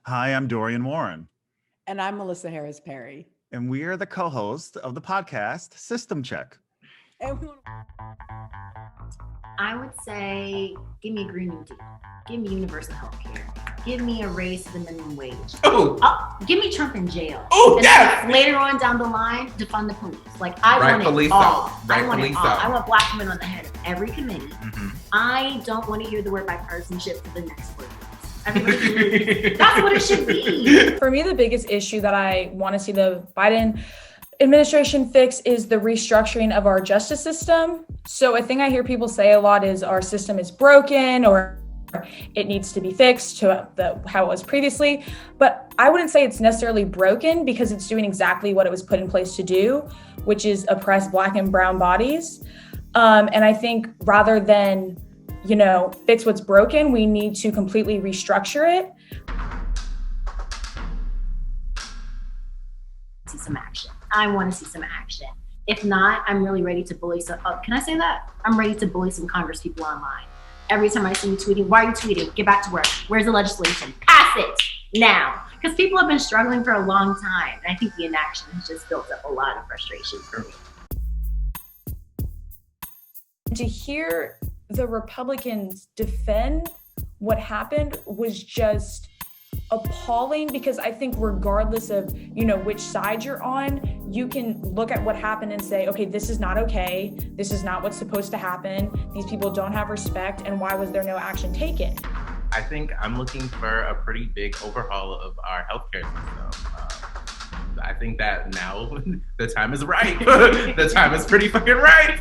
Hi, I'm Dorian Warren. And I'm Melissa Harris Perry. And we are the co-hosts of the podcast System Check. I would say, give me a Green New Deal. Give me universal health care. Give me a raise to the minimum wage. Give me Trump in jail. Yes! Later on down the line, defund the police. I want it all. I want it all. I want black women on the head of every committee. Mm-hmm. I don't want to hear the word bipartisanship for the next 4 years. That's what it should be. For me, the biggest issue that I want to see the Biden administration fix is the restructuring of our justice system. So a thing I hear people say a lot is our system is broken or it needs to be fixed to how it was previously. But I wouldn't say it's necessarily broken because it's doing exactly what it was put in place to do, which is oppress Black and brown bodies. And I think rather than, fix what's broken, we need to completely restructure it. See some action. I want to see some action. If not, I'm really ready to bully some. Can I say that? I'm ready to bully some Congress people online. Every time I see you tweeting, why are you tweeting? Get back to work. Where's the legislation? Pass it now. Because people have been struggling for a long time. And I think the inaction has just built up a lot of frustration for me. To hear the Republicans defend what happened was just appalling, because I think regardless of, which side you're on, you can look at what happened and say, okay, this is not okay. This is not what's supposed to happen. These people don't have respect. And why was there no action taken? I think I'm looking for a pretty big overhaul of our healthcare system. I think that now the time is right. The time is pretty fucking right.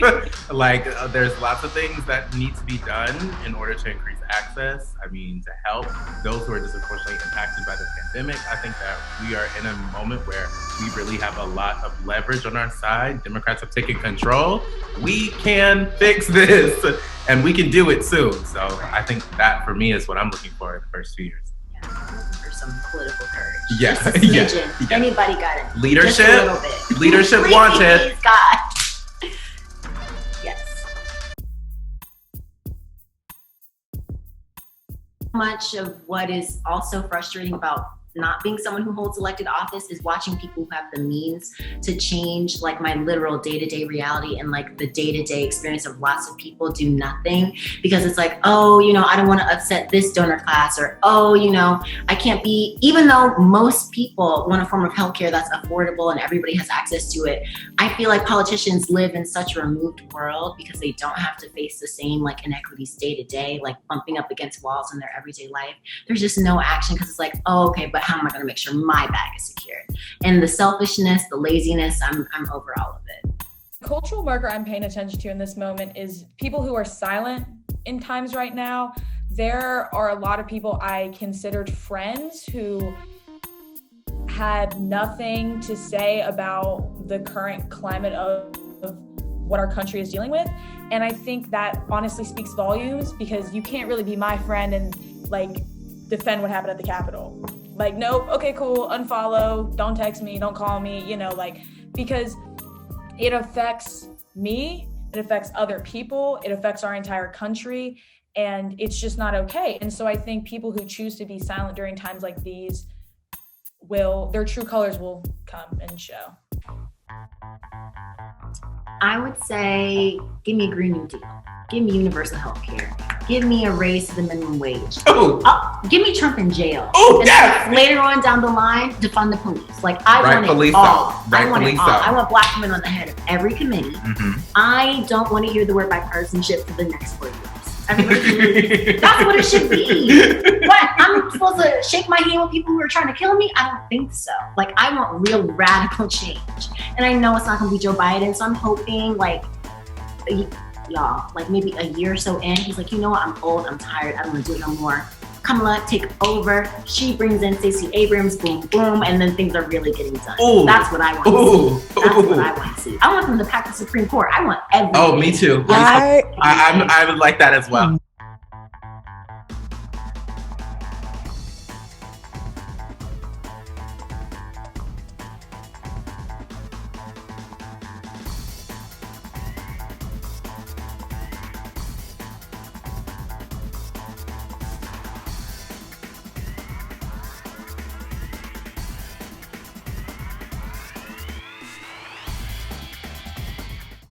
There's lots of things that need to be done in order to increase access. To help those who are disproportionately impacted by the pandemic. I think that we are in a moment where we really have a lot of leverage on our side. Democrats have taken control. We can fix this, and we can do it soon. So I think that for me is what I'm looking for in the first 2 years. Some political courage. Yes. Just a smidgen. Anybody got it? Leadership. Just a little bit. Leadership Please, wanted. God. Yes. Much of what is also frustrating about not being someone who holds elected office is watching people who have the means to change my literal day-to-day reality and the day-to-day experience of lots of people do nothing because it's I don't want to upset this donor class, or I can't be, even though most people want a form of healthcare that's affordable and everybody has access to it. I feel like politicians live in such a removed world because they don't have to face the same inequities day to day, bumping up against walls in their everyday life. There's just no action because it's okay, but how am I going to make sure my bag is secured? And the selfishness, the laziness, I'm over all of it. The cultural marker I'm paying attention to in this moment is people who are silent in times right now. There are a lot of people I considered friends who had nothing to say about the current climate of what our country is dealing with. And I think that honestly speaks volumes, because you can't really be my friend and defend what happened at the Capitol. Nope, okay, cool, unfollow, don't text me, don't call me, because it affects me, it affects other people, it affects our entire country, and it's just not okay. And so I think people who choose to be silent during times like these their true colors will come and show. I would say, give me a Green New Deal. Give me universal health care. Give me a raise to the minimum wage. Give me Trump in jail. Later on down the line, defund the police. I want it all. I want it all. I want black women on the head of every committee. Mm-hmm. I don't want to hear the word bipartisanship for the next 4 years. That's what it should be. What? I'm supposed to shake my hand with people who are trying to kill me? I don't think so. I want real radical change. And I know it's not going to be Joe Biden, so I'm hoping y'all, maybe a year or so in, he's you know what, I'm old, I'm tired, I don't want to do it no more. Kamala take over, she brings in Stacey Abrams, boom, boom, and then things are really getting done. Ooh. That's what I want to see. That's what I want to see. I want them to pack the Supreme Court. I want everything. Oh, me too. I would like that as well.